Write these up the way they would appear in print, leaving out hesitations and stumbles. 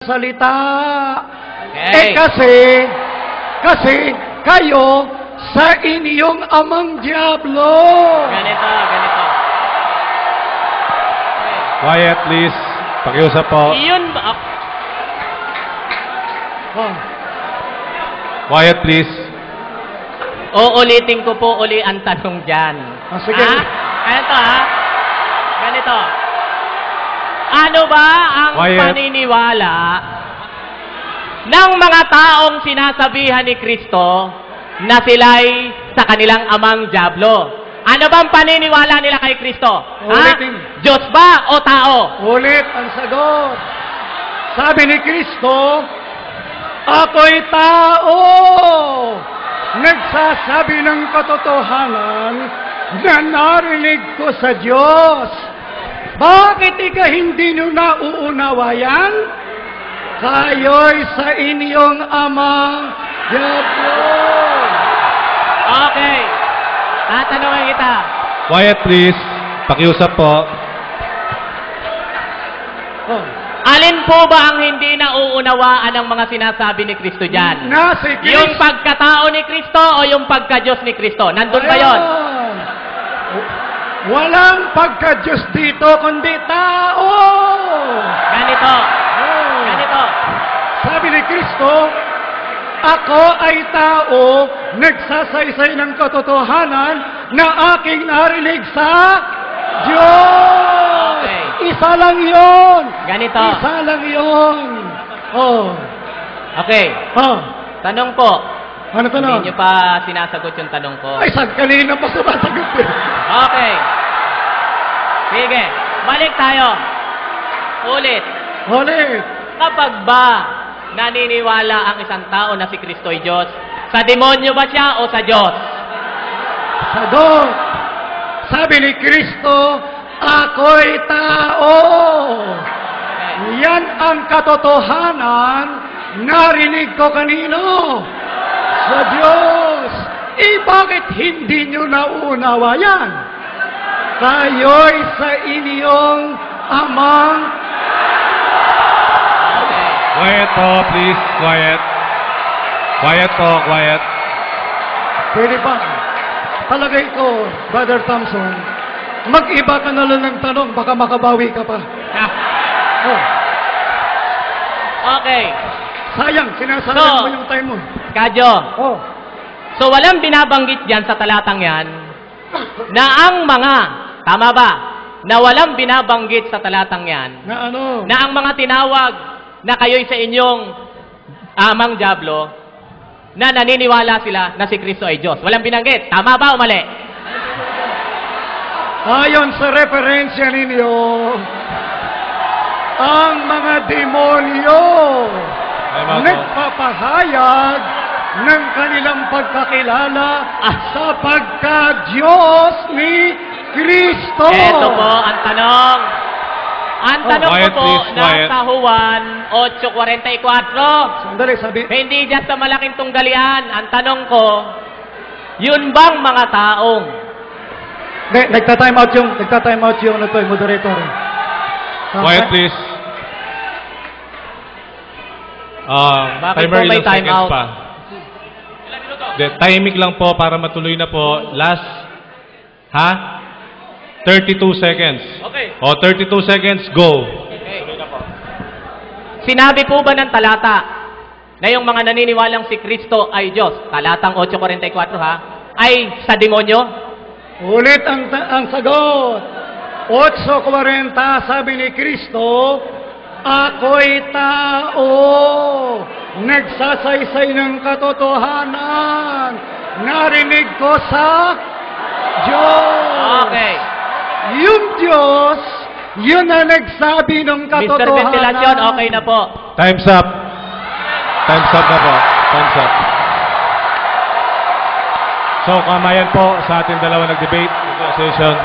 salita. Okay. Kasi kayo sa inyong amang Diablo. Ganito. Okay. Quiet, please. Pakiusap po. Yun ba? Oh. Quiet, please. Uulitin ko po uli ang tanong dyan. Sige. Ganito. Ano ba ang Quiet. paniniwala ng mga taong sinasabihan ni Kristo na sila'y sa kanilang amang Diablo? Ano bang paniniwala nila kay Kristo? Ulitin. Diyos ba o tao? Ulit ang sagot. Sabi ni Kristo, ako'y tao. Nagsasabi ng katotohanan na narinig ko sa Diyos. Bakit hindi nyo nauunawayan? Kayo'y sa inyong amang Diablo. Okay. Tatanungin kita. Quiet, please. Pakiusap po. Oh. Alin po ba ang hindi nauunawaan ng mga sinasabi ni Kristo dyan? Na si Kristo. Yung pagkatao ni Kristo o yung pagka-Diyos ni Kristo? Nandun ba yun? Ayan. Walang pagka-Diyos dito, kundi tao. Ganito. Oh. Ganito. Sabi ni Kristo, ako ay tao, nagsasaysay ng katotohanan na aking narinig sa Diyos. Okay. Isa lang yon. Ganito. Isa lang yon. Oh. Okay. Oh. Tanong po. Ano tanong? Hindi nyo pa sinasagot yung tanong ko. Ay, saan kanina pa sumasagot eh. Okay. Sige. Balik tayo. Ulit. Ulit. Kapag ba naniniwala ang isang tao na si Kristo ay Diyos, sa demonyo ba siya o sa Diyos? Sagot. Sabi ni Kristo, ako'y tao. Yan ang katotohanan. Narinig ko kanino? Sa Diyos. Bakit hindi nyo nauunawa yan? Kayo'y sa inyong amang... Quiet po, please. Quiet. Quiet po, quiet. Pwede ba? Palagay ko, Brother Thompson, mag-iba ka na lang ng tanong, baka makabawi ka pa. Oh, Okay. sayang, sinasayang mo yung time mo. Kadyo. Oh. So walang binabanggit dyan sa talatang yan na ang mga, tama ba, na walang binabanggit sa talatang yan Na ano? na ang mga tinawag na kayo'y sa inyong amang Diablo na naniniwala sila na si Kristo ay Diyos. Walang binanggit. Tama ba o mali? Ayon sa referensya ninyo, ang mga demonyo nagpapahayag ng kanilang pagkakilala sa pagka-Diyos ni Kristo. Ito po ang tanong. Ang tanong Quiet, ko po, please, quiet. nasa Juan 8:44. Sandali, sabi. Hindi dyan sa malaking tunggalian. Ang tanong ko, yun bang mga taong Nagta-time out yung moderator. Quiet, please. Bakit Timer po may ilang time seconds out? pa. Timing lang po para matuloy na po. Last, 32 seconds. Okay. O, 32 seconds, go. Okay. Sinabi po ba ng talata na yung mga naniniwalang si Kristo ay Diyos, talatang 8:44 ay sa demonyo? Ulit ang sagot. 8:40, sabi ni Kristo, ako'y tao, nagsasaysay ng katotohanan, narinig ko sa Diyos. Okay. Yung Diyos, yun na nagsabi ng Mr. katotohanan. Ventilasyon, okay na po. Time's up. Time's up na po. Time's up. So, kamayan po sa ating dalawa nag-debate session.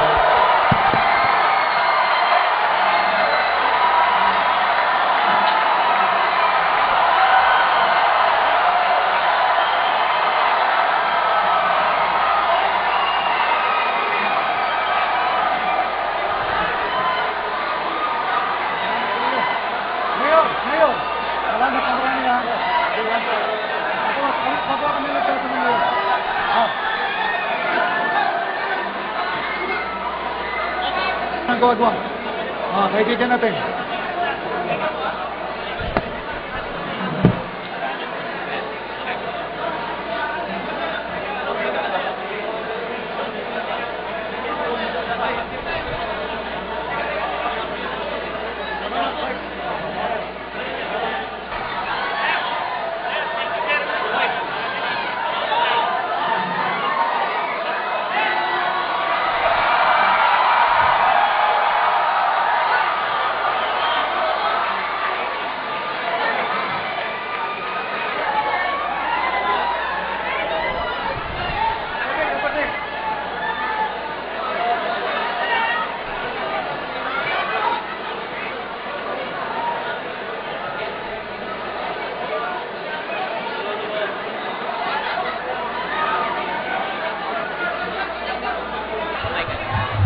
Ngayon. kagwang. Kaibigan natin.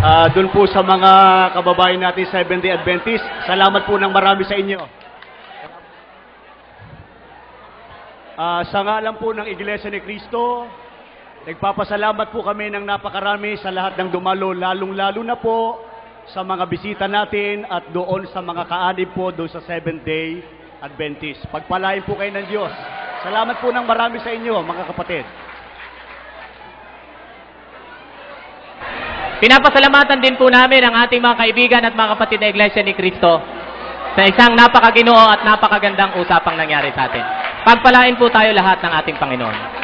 Doon po sa mga kababayan natin Seventh-day Adventist, salamat po ng marami sa inyo. Sa ngalan po ng Iglesia ni Cristo, nagpapasalamat po kami ng napakarami sa lahat ng dumalo, lalong-lalo na po sa mga bisita natin at doon sa mga kaanib po doon sa Seventh-day Adventist. Pagpalain po kayo ng Diyos. Salamat po ng marami sa inyo, mga kapatid. Pinapasalamatan din po namin ang ating mga kaibigan at mga kapatid na Iglesia ni Cristo sa isang napakaginoo at napakagandang usapang nangyari sa atin. Pagpalain po tayo lahat ng ating Panginoon.